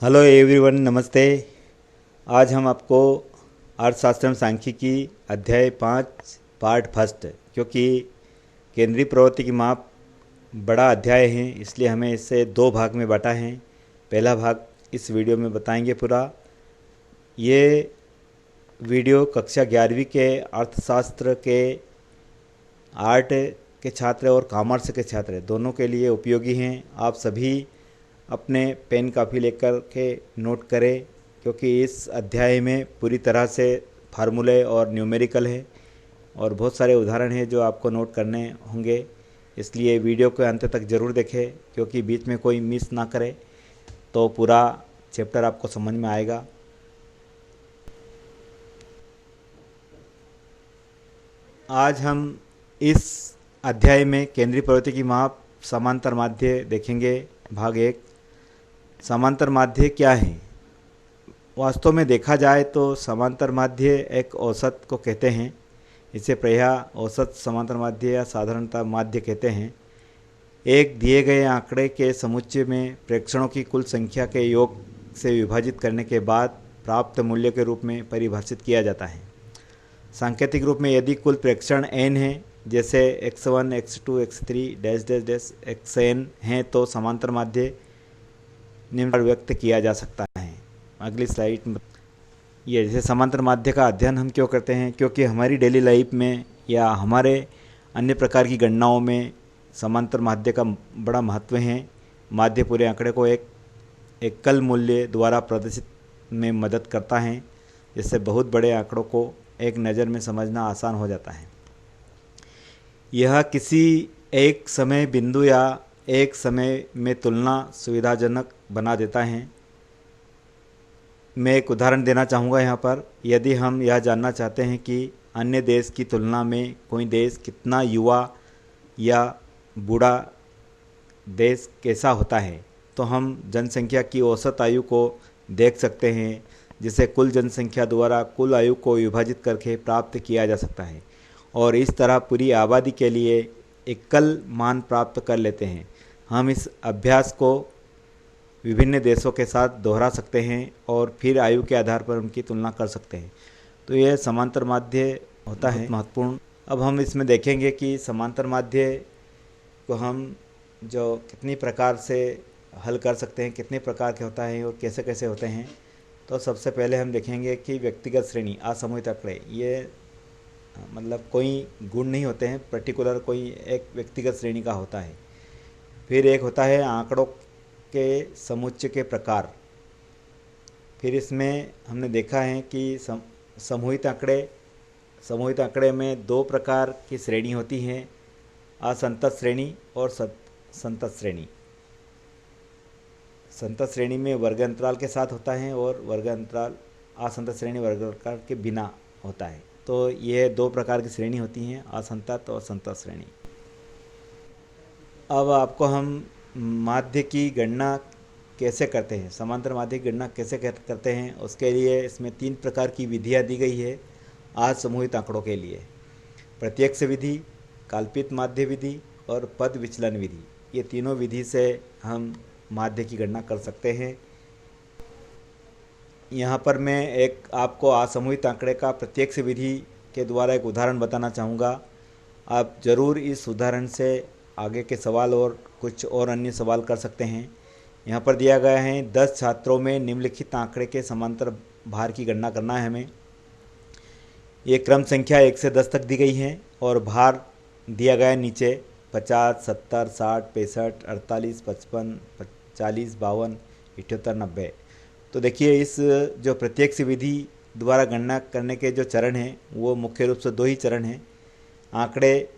Hello everyone, नमस्ते। आज हम आपको अर्थशास्त्र एवं सांख्यिकी अध्याय 5 पार्ट फर्स्ट, क्योंकि केंद्रीय प्रवृत्ति की माप बड़ा अध्याय है, इसलिए हमें इसे 2 भाग में बांटा है। पहला भाग इस वीडियो में बताएंगे पूरा। ये वीडियो कक्षा 11वीं के अर्थशास्त्र के, आर्ट के छात्र और कॉमर्स के छात्र दोनों के लिए उपयोगी हैं। आप सभी अपने पेन कापी लेकर के नोट करें, क्योंकि इस अध्याय में पूरी तरह से फार्मूले और न्यूमेरिकल है और बहुत सारे उदाहरण हैं जो आपको नोट करने होंगे। इसलिए वीडियो के अंत तक ज़रूर देखें, क्योंकि बीच में कोई मिस ना करे तो पूरा चैप्टर आपको समझ में आएगा। आज हम इस अध्याय में केंद्रीय प्रवृत्ति की माप समांतर माध्य देखेंगे। भाग 1, समांतर माध्य क्या है। वास्तव में देखा जाए तो समांतर माध्य एक औसत को कहते हैं। इसे प्रायः औसत समांतर माध्य या साधारणतः माध्य कहते हैं। एक दिए गए आंकड़े के समुच्चय में प्रेक्षणों की कुल संख्या के योग से विभाजित करने के बाद प्राप्त मूल्य के रूप में परिभाषित किया जाता है। सांकेतिक रूप में यदि कुल प्रेक्षण n है, जैसे x1, x2, x3 dash dash dash xn हैं, तो समांतर माध्य निम्न प्रकार व्यक्त किया जा सकता है। अगली स्लाइड। ये जैसे समांतर माध्य का अध्ययन हम क्यों करते हैं, क्योंकि हमारी डेली लाइफ में या हमारे अन्य प्रकार की गणनाओं में समांतर माध्य का बड़ा महत्व है। माध्य पूरे आंकड़े को एक एकल मूल्य द्वारा प्रदर्शित में मदद करता है, जिससे बहुत बड़े आंकड़ों को एक नज़र में समझना आसान हो जाता है। यह किसी एक समय बिंदु या एक समय में तुलना सुविधाजनक बना देता है। मैं एक उदाहरण देना चाहूँगा यहाँ पर। यदि हम यह जानना चाहते हैं कि अन्य देश की तुलना में कोई देश कितना युवा या बूढ़ा देश कैसा होता है, तो हम जनसंख्या की औसत आयु को देख सकते हैं, जिसे कुल जनसंख्या द्वारा कुल आयु को विभाजित करके प्राप्त किया जा सकता है, और इस तरह पूरी आबादी के लिए एकल मान प्राप्त कर लेते हैं। हम इस अभ्यास को विभिन्न देशों के साथ दोहरा सकते हैं और फिर आयु के आधार पर उनकी तुलना कर सकते हैं। तो यह समांतर माध्य होता है महत्वपूर्ण। अब हम इसमें देखेंगे कि समांतर माध्य को हम जो कितनी प्रकार से हल कर सकते हैं, कितने प्रकार के होता है और कैसे कैसे होते हैं। तो सबसे पहले हम देखेंगे कि व्यक्तिगत श्रेणी, असमूहित आंकड़े। ये मतलब कोई गुण नहीं होते हैं, पर्टिकुलर कोई एक व्यक्तिगत श्रेणी का होता है। फिर एक होता है आंकड़ों के समुच्चय के प्रकार। फिर इसमें हमने देखा है कि समूहित आंकड़े में 2 प्रकार की श्रेणी होती हैं, असंतत श्रेणी और संतत श्रेणी। संतत श्रेणी में वर्ग अंतराल के साथ होता है और वर्ग अंतराल असंतत श्रेणी वर्ग अंतराल के बिना होता है। तो ये 2 प्रकार की श्रेणी होती हैं, असंतत और संतत श्रेणी। अब आपको हम माध्य की गणना कैसे करते हैं, समांतर माध्य की गणना कैसे करते हैं, उसके लिए इसमें 3 प्रकार की विधियाँ दी गई है असमूहित आंकड़ों के लिए। प्रत्यक्ष विधि, कल्पित माध्य विधि और पद विचलन विधि। ये तीनों विधि से हम माध्य की गणना कर सकते हैं। यहाँ पर मैं एक आपको असमूहित आंकड़े का प्रत्यक्ष विधि के द्वारा एक उदाहरण बताना चाहूँगा। आप ज़रूर इस उदाहरण से आगे के सवाल और कुछ और अन्य सवाल कर सकते हैं। यहाँ पर दिया गया है 10 छात्रों में निम्नलिखित आंकड़े के समांतर भार की गणना करना है हमें। ये क्रम संख्या 1 से 10 तक दी गई है और भार दिया गया है नीचे 50, 70, 60, 65, 48, 55, 40, 52, 78, 90। तो देखिए, इस जो प्रत्यक्ष विधि द्वारा गणना करने के जो चरण हैं वो मुख्य रूप से 2 ही चरण हैं। आंकड़े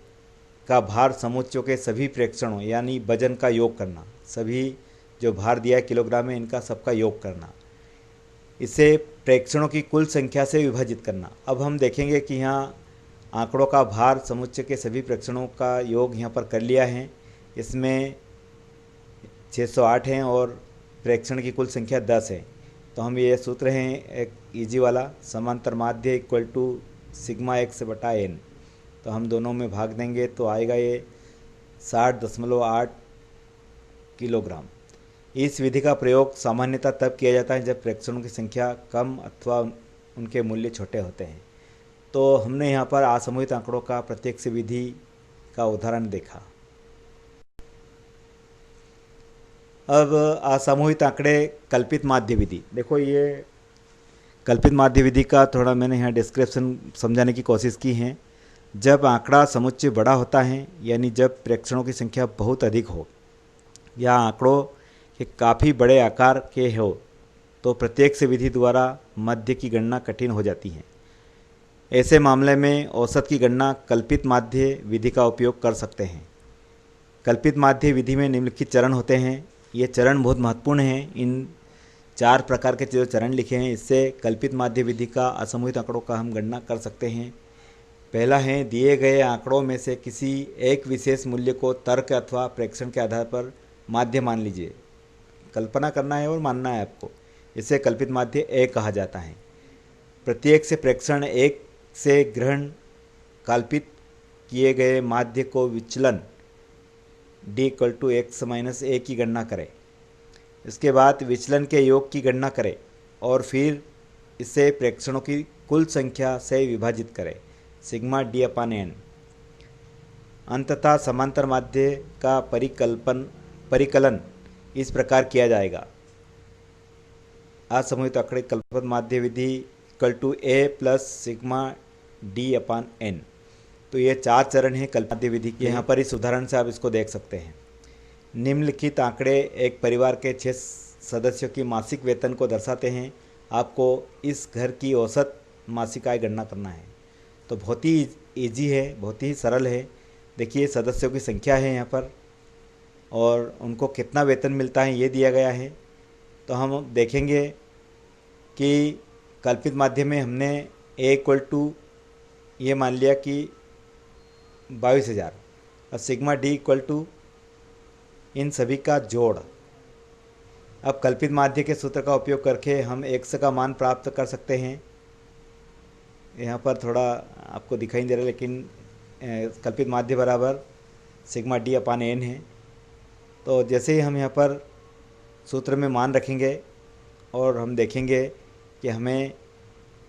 का भार समुच्चयों के सभी प्रेक्षणों यानी वजन का योग करना, सभी जो भार दिया है किलोग्राम में, इनका सबका योग करना, इसे प्रेक्षणों की कुल संख्या से विभाजित करना। अब हम देखेंगे कि यहाँ आंकड़ों का भार समुच्चय के सभी प्रेक्षणों का योग यहाँ पर कर लिया है। इसमें 608 हैं और प्रेक्षण की कुल संख्या 10 है। तो हम ये सूत्र हैं एक इजी वाला, समांतर माध्य इक्वल टू सिग्मा x/n। तो हम दोनों में भाग देंगे तो आएगा ये 60.8 किलोग्राम। इस विधि का प्रयोग सामान्यतः तब किया जाता है जब प्रेक्षणों की संख्या कम अथवा उनके मूल्य छोटे होते हैं। तो हमने यहाँ पर असमूहित आंकड़ों का प्रत्यक्ष विधि का उदाहरण देखा। अब असमूहित आंकड़े कल्पित माध्य विधि। देखो, ये कल्पित माध्य विधि का थोड़ा मैंने यहाँ डिस्क्रिप्शन समझाने की कोशिश की है। जब आंकड़ा समुच्चय बड़ा होता है, यानी जब प्रेक्षणों की संख्या बहुत अधिक हो या आंकड़ों के काफ़ी बड़े आकार के हो, तो प्रत्यक्ष विधि द्वारा मध्य की गणना कठिन हो जाती है। ऐसे मामले में औसत की गणना कल्पित माध्य विधि का उपयोग कर सकते हैं। कल्पित माध्य विधि में निम्नलिखित चरण होते हैं। ये चरण बहुत महत्वपूर्ण हैं। इन 4 प्रकार के जो चरण लिखे हैं, इससे कल्पित माध्य विधि का असमूहित आंकड़ों का हम गणना कर सकते हैं। पहला है, दिए गए आंकड़ों में से किसी एक विशेष मूल्य को तर्क अथवा प्रेक्षण के आधार पर माध्य मान लीजिए। कल्पना करना है और मानना है आपको। इसे कल्पित माध्य ए कहा जाता है। प्रत्येक से प्रेक्षण एक से ग्रहण कल्पित किए गए माध्य को विचलन d = x - a की गणना करें। इसके बाद विचलन के योग की गणना करें और फिर इसे प्रेक्षणों की कुल संख्या से विभाजित करें, सिग्मा d/n। अंततः समांतर माध्य का परिकलन इस प्रकार किया जाएगा। असमूहित आंकड़े कल्पित माध्य विधि = a + सिग्मा d/n। तो ये 4 चरण हैं कल्पित माध्य विधि के। यहाँ पर इस उदाहरण से आप इसको देख सकते हैं। निम्नलिखित आंकड़े एक परिवार के 6 सदस्यों की मासिक वेतन को दर्शाते हैं। आपको इस घर की औसत मासिक आय गणना करना है। तो बहुत ही ईजी है, बहुत ही सरल है। देखिए, सदस्यों की संख्या है यहाँ पर और उनको कितना वेतन मिलता है ये दिया गया है। तो हम देखेंगे कि कल्पित माध्य में हमने a = ये मान लिया कि 22,000 और सिग्मा d = इन सभी का जोड़। अब कल्पित माध्य के सूत्र का उपयोग करके हम x का मान प्राप्त कर सकते हैं। यहाँ पर थोड़ा आपको दिखाई दे रहा है, लेकिन कल्पित माध्य बराबर सिग्मा d/n है। तो जैसे ही हम यहाँ पर सूत्र में मान रखेंगे और हम देखेंगे कि हमें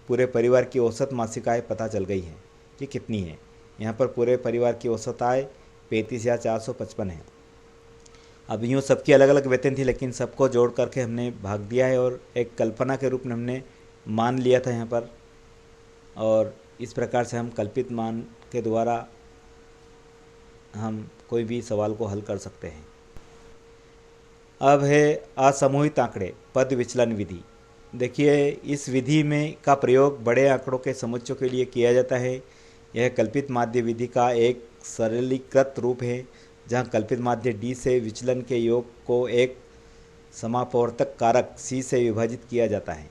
पूरे परिवार की औसत मासिक आय पता चल गई है कि कितनी है। यहाँ पर पूरे परिवार की औसत आय 35,455 है। अब यूँ सबकी अलग अलग वेतन थी, लेकिन सबको जोड़ करके हमने भाग दिया है और एक कल्पना के रूप में हमने मान लिया था यहाँ पर। और इस प्रकार से हम कल्पित मान के द्वारा हम कोई भी सवाल को हल कर सकते हैं। अब है असमूहित आंकड़े पद विचलन विधि। देखिए, इस विधि में का प्रयोग बड़े आंकड़ों के समुच्चयों के लिए किया जाता है। यह कल्पित माध्य विधि का एक सरलीकृत रूप है, जहां कल्पित माध्य d से विचलन के योग को एक समापवर्तक कारक c से विभाजित किया जाता है।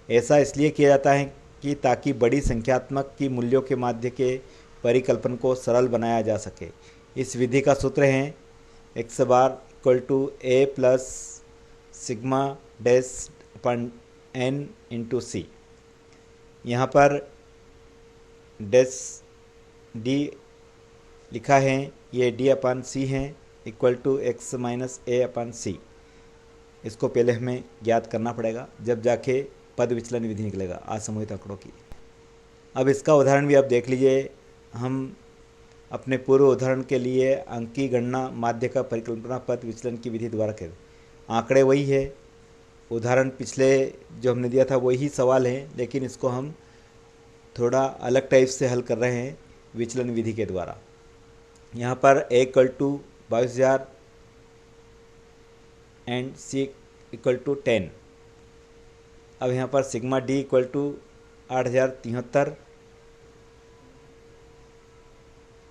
ऐसा इसलिए किया जाता है कि ताकि बड़ी संख्यात्मक की मूल्यों के माध्य के परिकल्पन को सरल बनाया जा सके। इस विधि का सूत्र है x bar = a + sigma -n × c। यहाँ पर d लिखा है, ये d/c है = x - a/c। इसको पहले हमें ज्ञात करना पड़ेगा, जब जाके पद विचलन विधि निकलेगा असमूहित आंकड़ों की। अब इसका उदाहरण भी आप देख लीजिए। हम अपने पूर्व उदाहरण के लिए अंक की गणना माध्य का परिकल्पना पद विचलन की विधि द्वारा करें। आंकड़े वही है, उदाहरण पिछले जो हमने दिया था वही सवाल है, लेकिन इसको हम थोड़ा अलग टाइप से हल कर रहे हैं विचलन विधि के द्वारा। यहाँ पर a = 22,000 एंड c = 10। अब यहाँ पर सिग्मा d = 8,073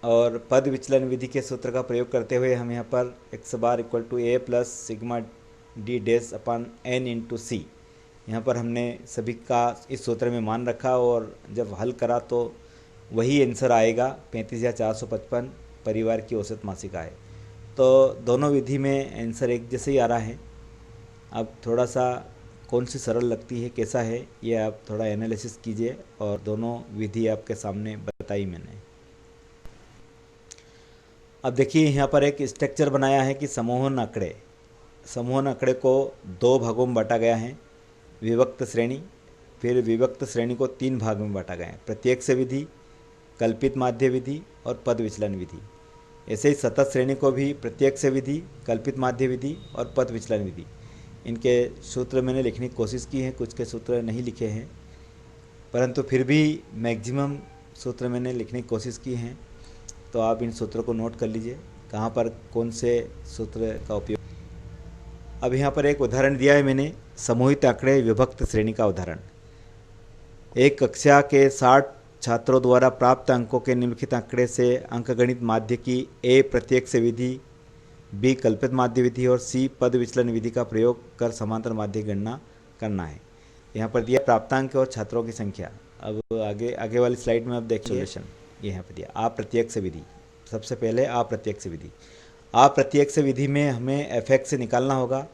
और पद विचलन विधि के सूत्र का प्रयोग करते हुए हम यहाँ पर x bar = a + sigma d/n × c। यहाँ पर हमने सभी का इस सूत्र में मान रखा और जब हल करा तो वही आंसर आएगा 35,455 परिवार की औसत मासिक आय। तो दोनों विधि में आंसर एक जैसे ही आ रहा है। अब थोड़ा सा कौन सी सरल लगती है, कैसा है, ये आप थोड़ा एनालिसिस कीजिए और दोनों विधि आपके सामने बताई मैंने। अब देखिए, यहाँ पर एक स्ट्रक्चर बनाया है कि समूहन आंकड़े। समूहन आंकड़े को दो भागों में बांटा गया है, विभक्त श्रेणी। फिर विभक्त श्रेणी को तीन भाग में बांटा गया है, प्रत्यक्ष विधि, कल्पित माध्य विधि और पद विचलन विधि। ऐसे ही सतत श्रेणी को भी प्रत्यक्ष विधि, कल्पित माध्य विधि और पद विचलन विधि, इनके सूत्र मैंने लिखने की कोशिश की है, कुछ के सूत्र नहीं लिखे हैं, परंतु फिर भी मैक्सिमम सूत्र मैंने लिखने की कोशिश की है। तो आप इन सूत्रों को नोट कर लीजिए कहाँ पर कौन से सूत्र का उपयोग। अब यहाँ पर एक उदाहरण दिया है मैंने, समूहित आंकड़े विभक्त श्रेणी का उदाहरण। एक कक्षा के 60 छात्रों द्वारा प्राप्त अंकों के निम्नलिखित आंकड़े से अंकगणित माध्य की ए प्रत्यक्ष विधि, बी कल्पित माध्य विधि और सी पद विचलन विधि का प्रयोग कर समांतर माध्य की गणना करना है। यहाँ पर दिया प्राप्तांक और छात्रों की संख्या। अब आगे वाली स्लाइड में अब देखिए सोल्यूशन। ये यहाँ पर दिया अप्रत्यक्ष विधि। सबसे पहले अप्रत्यक्ष विधि। अप्रत्यक्ष विधि में हमें एफ से निकालना होगा।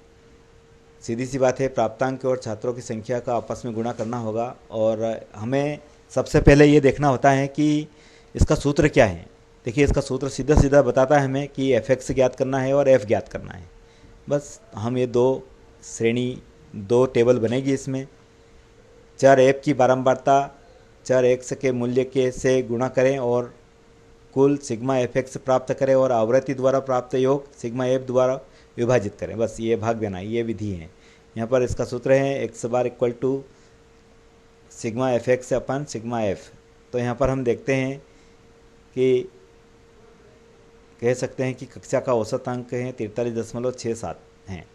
सीधी सी बात है, प्राप्तांक और छात्रों की संख्या का आपस में गुणा करना होगा और हमें सबसे पहले ये देखना होता है कि इसका सूत्र क्या है। देखिए इसका सूत्र सीधा सीधा बताता है हमें कि एफ ज्ञात करना है और एफ ज्ञात करना है। बस हम ये दो टेबल बनेगी इसमें। चर एफ की बारंबारता चर एक्स के मूल्य के से गुणा करें और कुल सिग्मा एफ एक्स प्राप्त करें और आवृत्ति द्वारा प्राप्त योग सिग्मा एफ द्वारा विभाजित करें। बस ये भाग देना, ये विधि है। यहाँ पर इसका सूत्र है X bar equal to sigma F X upon sigma F. तो यहाँ पर हम देखते हैं कि कह सकते हैं कि कक्षा का औसत अंक है 43.67 हैं।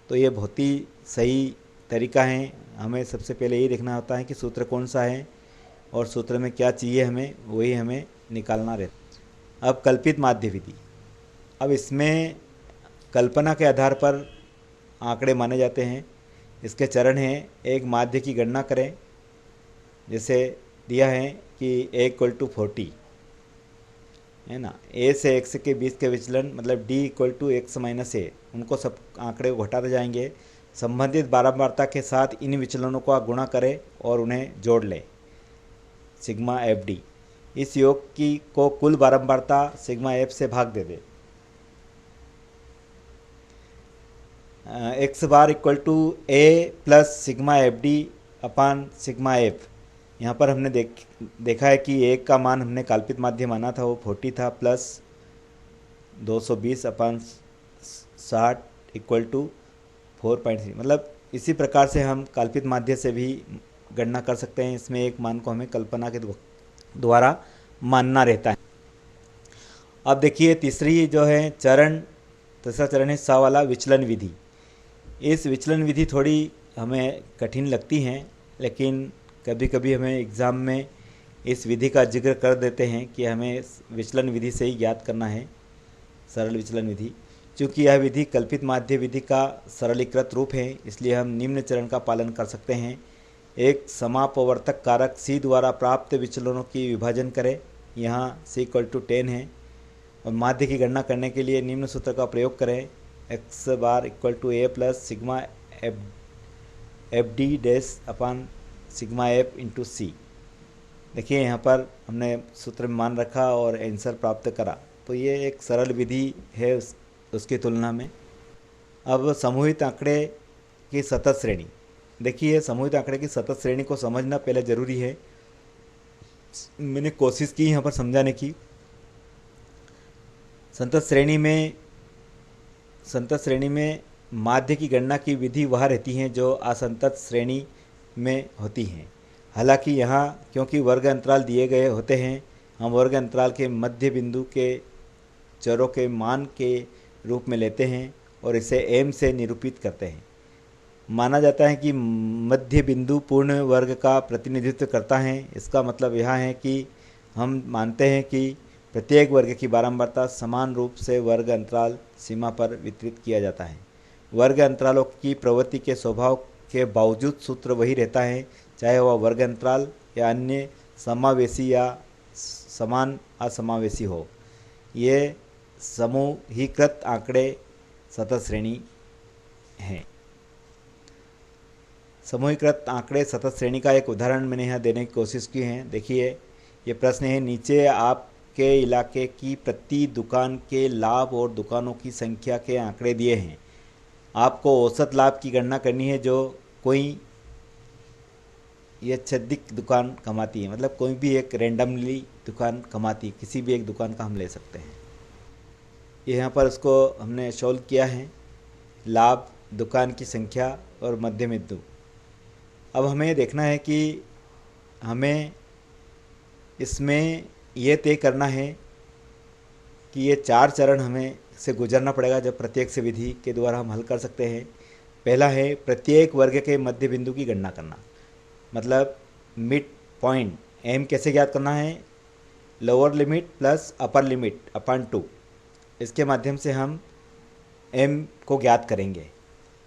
तो ये बहुत ही सही तरीका है। हमें सबसे पहले ये देखना होता है कि सूत्र कौन सा है और सूत्र में क्या चाहिए हमें, वही हमें निकालना रहता। अब कल्पित माध्य विधि। अब इसमें कल्पना के आधार पर आंकड़े माने जाते हैं। इसके चरण हैं, एक माध्य की गणना करें। जैसे दिया है कि a इक्वल टू 40 है ना, a से x के बीच के विचलन मतलब d equal to x minus a, उनको सब आंकड़े को घटाते जाएंगे। संबंधित बारंबारता के साथ इन विचलनों को गुणा करें और उन्हें जोड़ लें, सिग्मा एफ डी। इस योग की को कुल बारंबारता सिग्मा एफ से भाग दे दे। X bar equal to A plus sigma F D upon sigma F. यहाँ पर हमने देखा है कि एक का मान हमने काल्पित माध्य माना था, वो 40 था, प्लस 220 अपान 60 इक्वल टू 4.3। मतलब इसी प्रकार से हम काल्पित माध्य से भी गणना कर सकते हैं। इसमें एक मान को हमें कल्पना के द्वारा मानना रहता है। अब देखिए तीसरा चरण है सा वाला विचलन विधि। इस विचलन विधि थोड़ी हमें कठिन लगती हैं, लेकिन कभी कभी हमें एग्ज़ाम में इस विधि का जिक्र कर देते हैं कि हमें विचलन विधि से ही ज्ञात करना है, सरल विचलन विधि। चूँकि यह विधि कल्पित माध्य विधि का सरलीकृत रूप है, इसलिए हम निम्न चरण का पालन कर सकते हैं। एक समापवर्तक कारक c द्वारा प्राप्त विचलनों की विभाजन करें। यहाँ c इक्वल टू 10 है और माध्य की गणना करने के लिए निम्न सूत्र का प्रयोग करें, X bar equal to a plus sigma F D dash upon sigma F into C. देखिए यहाँ पर हमने सूत्र में मान रखा और आंसर प्राप्त करा। तो ये एक सरल विधि है उसकी तुलना में। अब समूहित आंकड़े की सतत श्रेणी। देखिए समूहित आंकड़े की सतत श्रेणी को समझना पहले ज़रूरी है। मैंने कोशिश की यहाँ पर समझाने की। संतत श्रेणी में माध्य की गणना की विधि वह रहती है जो असंतत श्रेणी में होती हैं। हालांकि यहाँ क्योंकि वर्ग अंतराल दिए गए होते हैं, हम वर्ग अंतराल के मध्य बिंदु के चरों के मान के रूप में लेते हैं और इसे m से निरूपित करते हैं। माना जाता है कि मध्य बिंदु पूर्ण वर्ग का प्रतिनिधित्व करता है। इसका मतलब यह है कि हम मानते हैं कि प्रत्येक वर्ग की बारंबारता समान रूप से वर्ग अंतराल सीमा पर वितरित किया जाता है। वर्ग अंतरालों की प्रवृत्ति के स्वभाव के बावजूद सूत्र वही रहता है, चाहे वह वर्ग अंतराल या अन्य समावेशी या समान असमावेशी हो। ये समूहीकृत आंकड़े सतत श्रेणी हैं। समूहीकृत आंकड़े सतत श्रेणी का एक उदाहरण मैंने यहाँ देने की कोशिश की है। देखिए ये प्रश्न है, नीचे आपके इलाके की प्रति दुकान के लाभ और दुकानों की संख्या के आंकड़े दिए हैं। आपको औसत लाभ की गणना करनी है जो कोई यच्छदिक दुकान कमाती है, मतलब कोई भी एक रैंडमली दुकान कमाती है, किसी भी एक दुकान का हम ले सकते हैं। यहाँ पर उसको हमने सॉल्व किया है, लाभ, दुकान की संख्या और मध्य बिंदु। अब हमें देखना है कि हमें इसमें ये तय करना है कि ये 4 चरण हमें से गुजरना पड़ेगा जब प्रत्येक से विधि के द्वारा हम हल कर सकते हैं। पहला है प्रत्येक वर्ग के मध्य बिंदु की गणना करना, मतलब मिड पॉइंट। एम कैसे ज्ञात करना है? Lower limit plus upper limit upon 2, इसके माध्यम से हम एम को ज्ञात करेंगे।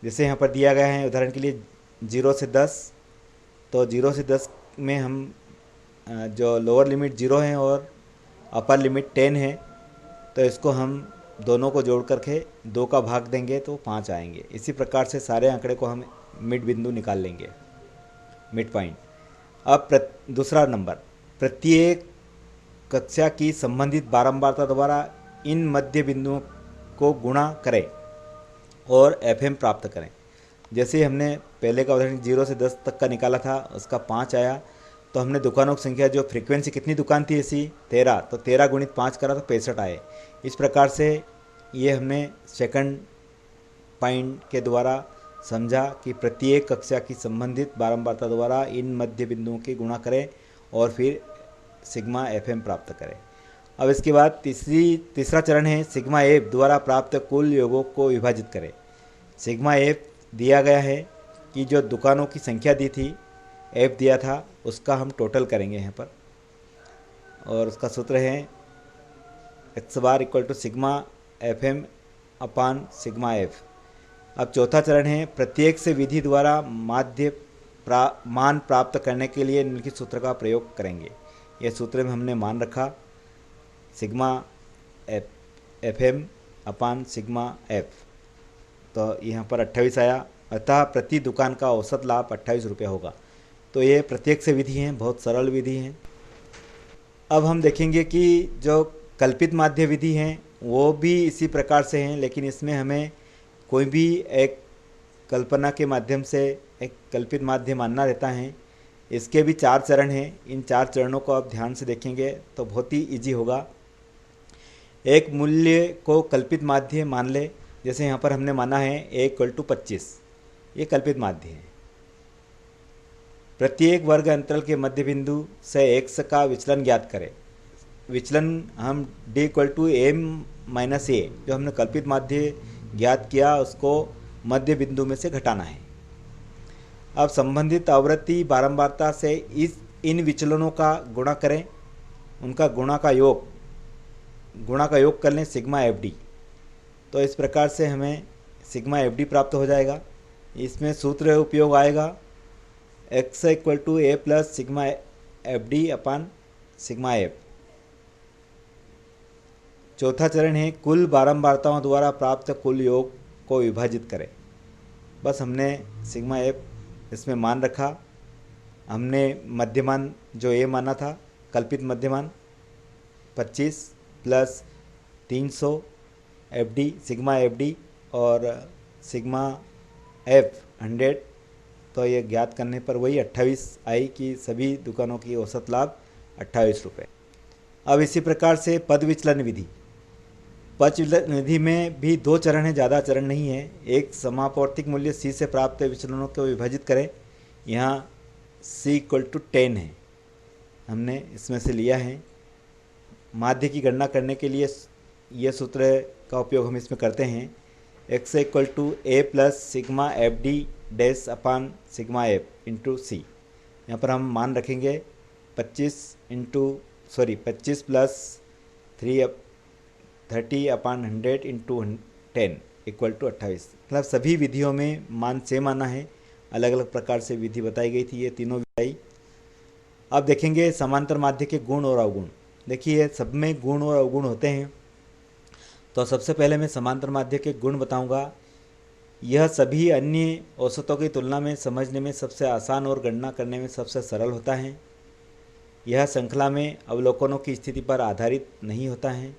जैसे यहाँ पर दिया गया है उदाहरण के लिए 0 से 10, तो 0 से 10 में हम जो लोअर लिमिट 0 है और अपर लिमिट 10 है, तो इसको हम दोनों को जोड़ करके 2 का भाग देंगे तो 5 आएंगे। इसी प्रकार से सारे आंकड़े को हम मिड बिंदु निकाल लेंगे, मिड पॉइंट। अब दूसरा नंबर, प्रत्येक कक्षा की संबंधित बारंबारता द्वारा इन मध्य बिंदुओं को गुणा करें और एफएम प्राप्त करें। जैसे हमने पहले का उदाहरण 0 से 10 तक का निकाला था, उसका 5 आया, तो हमने दुकानों की संख्या, जो फ्रीक्वेंसी कितनी दुकान थी ऐसी 13, तो 13 गुणित 5 करा तो 65 आए। इस प्रकार से ये हमने सेकंड पॉइंट के द्वारा समझा कि प्रत्येक कक्षा की संबंधित बारंबारता द्वारा इन मध्य बिंदुओं की गुणा करें और फिर सिग्मा एफएम प्राप्त करें। अब इसके बाद तीसरा चरण है सिग्मा एफ द्वारा प्राप्त कुल योगों को विभाजित करें। सिग्मा एफ दिया गया है कि जो दुकानों की संख्या दी थी, एफ दिया था, उसका हम टोटल करेंगे यहाँ पर, और उसका सूत्र है X bar equal to sigma F M upon sigma F. अब चौथा चरण है प्रत्येक से विधि द्वारा मान प्राप्त करने के लिए निम्नलिखित सूत्र का प्रयोग करेंगे। यह सूत्र में हमने मान रखा sigma F M upon sigma F, तो यहाँ पर 28 आया, अतः प्रति दुकान का औसत लाभ 28 रुपये होगा। तो ये प्रत्येक से विधि हैं, बहुत सरल विधि हैं। अब हम देखेंगे कि जो कल्पित माध्य विधि हैं वो भी इसी प्रकार से हैं, लेकिन इसमें हमें कोई भी एक कल्पना के माध्यम से एक कल्पित माध्य मानना रहता है। इसके भी 4 चरण हैं, इन 4 चरणों को आप ध्यान से देखेंगे तो बहुत ही इजी होगा। एक मूल्य को कल्पित माध्य मान ले, जैसे यहाँ पर हमने माना है a = 25, ये कल्पित माध्य है। प्रत्येक वर्ग अंतराल के मध्य बिंदु से x का विचलन ज्ञात करें। विचलन हम d = a-a, जो हमने कल्पित माध्य ज्ञात किया उसको मध्य बिंदु में से घटाना है। अब संबंधित आवृत्ति बारंबारता से इन विचलनों का गुणा करें, उनका गुणा का योग कर लें सिग्मा एफ डी। तो इस प्रकार से हमें सिग्मा एफ डी प्राप्त हो जाएगा। इसमें सूत्र उपयोग आएगा x = a plus sigma F D upon sigma F. चौथा चरण है कुल बारंबारताओं द्वारा प्राप्त कुल योग को विभाजित करें। बस हमने सिग्मा एफ इसमें मान रखा, हमने मध्यमान जो ए माना था कल्पित मध्यमान 25 plus 300 F D sigma F D और सिग्मा एफ 100, तो ये ज्ञात करने पर वही 28 आई कि सभी दुकानों की औसत लाभ 28 रुपये। अब इसी प्रकार से पद विचलन विधि। पद विचलन विधि में भी 2 चरण हैं, ज़्यादा चरण नहीं है। एक समापवर्तिक मूल्य c से प्राप्त विचलनों को विभाजित करें, यहाँ c = 10 है, हमने इसमें से लिया है। माध्य की गणना करने के लिए ये सूत्र का उपयोग हम इसमें करते हैं x = a plus sigma F D dash upon sigma F into C. यहाँ पर हम मान रखेंगे 25 plus 30 upon 100 into 10 equal to 28। मतलब सभी विधियों में मान सेम आना है, अलग अलग प्रकार से विधि बताई गई थी, ये तीनों विधि। अब देखेंगे समांतर माध्य के गुण और अवगुण। देखिए सब में गुण और अवगुण होते हैं, तो सबसे पहले मैं समांतर माध्य के गुण बताऊंगा। यह सभी अन्य औसतों की तुलना में समझने में सबसे आसान और गणना करने में सबसे सरल होता है। यह श्रृंखला में अवलोकनों की स्थिति पर आधारित नहीं होता है।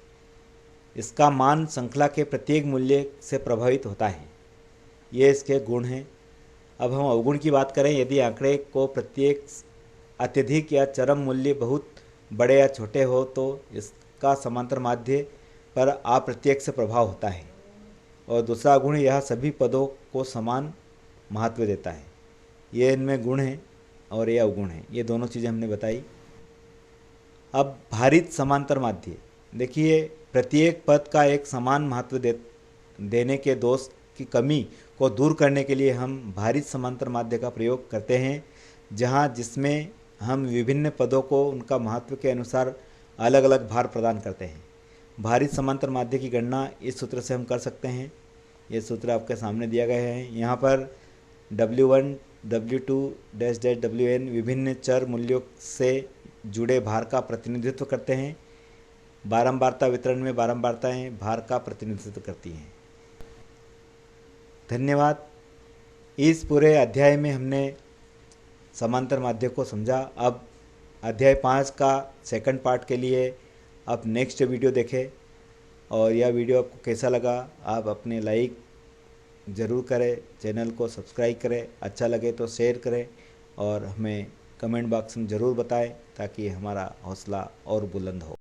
इसका मान श्रृंखला के प्रत्येक मूल्य से प्रभावित होता है। ये इसके गुण हैं। अब हम अवगुण की बात करें, यदि आंकड़े को प्रत्येक अत्यधिक या चरम मूल्य बहुत बड़े या छोटे हो तो इसका समांतर माध्य पर अप्रत्यक्ष प्रभाव होता है। और दूसरा गुण, यह सभी पदों को समान महत्व देता है। ये इनमें गुण हैं और ये अवगुण हैं, ये दोनों चीज़ें हमने बताई। अब भारित समांतर माध्य, देखिए प्रत्येक पद का एक समान महत्व देने के दोष की कमी को दूर करने के लिए हम भारित समांतर माध्य का प्रयोग करते हैं, जिसमें हम विभिन्न पदों को उनका महत्व के अनुसार अलग अलग भार प्रदान करते हैं। भारित समांतर माध्य की गणना इस सूत्र से हम कर सकते हैं। ये सूत्र आपके सामने दिया गया है। यहाँ पर W1, W2 dash dash Wn विभिन्न चर मूल्यों से जुड़े भार का प्रतिनिधित्व करते हैं। बारंबारता वितरण में बारंबारताएं भार का प्रतिनिधित्व करती हैं। धन्यवाद। इस पूरे अध्याय में हमने समांतर माध्य को समझा। अब अध्याय 5 का सेकंड पार्ट के लिए आप नेक्स्ट वीडियो देखें। और यह वीडियो आपको कैसा लगा आप अपने लाइक ज़रूर करें, चैनल को सब्सक्राइब करें, अच्छा लगे तो शेयर करें और हमें कमेंट बॉक्स में ज़रूर बताएं ताकि हमारा हौसला और बुलंद हो।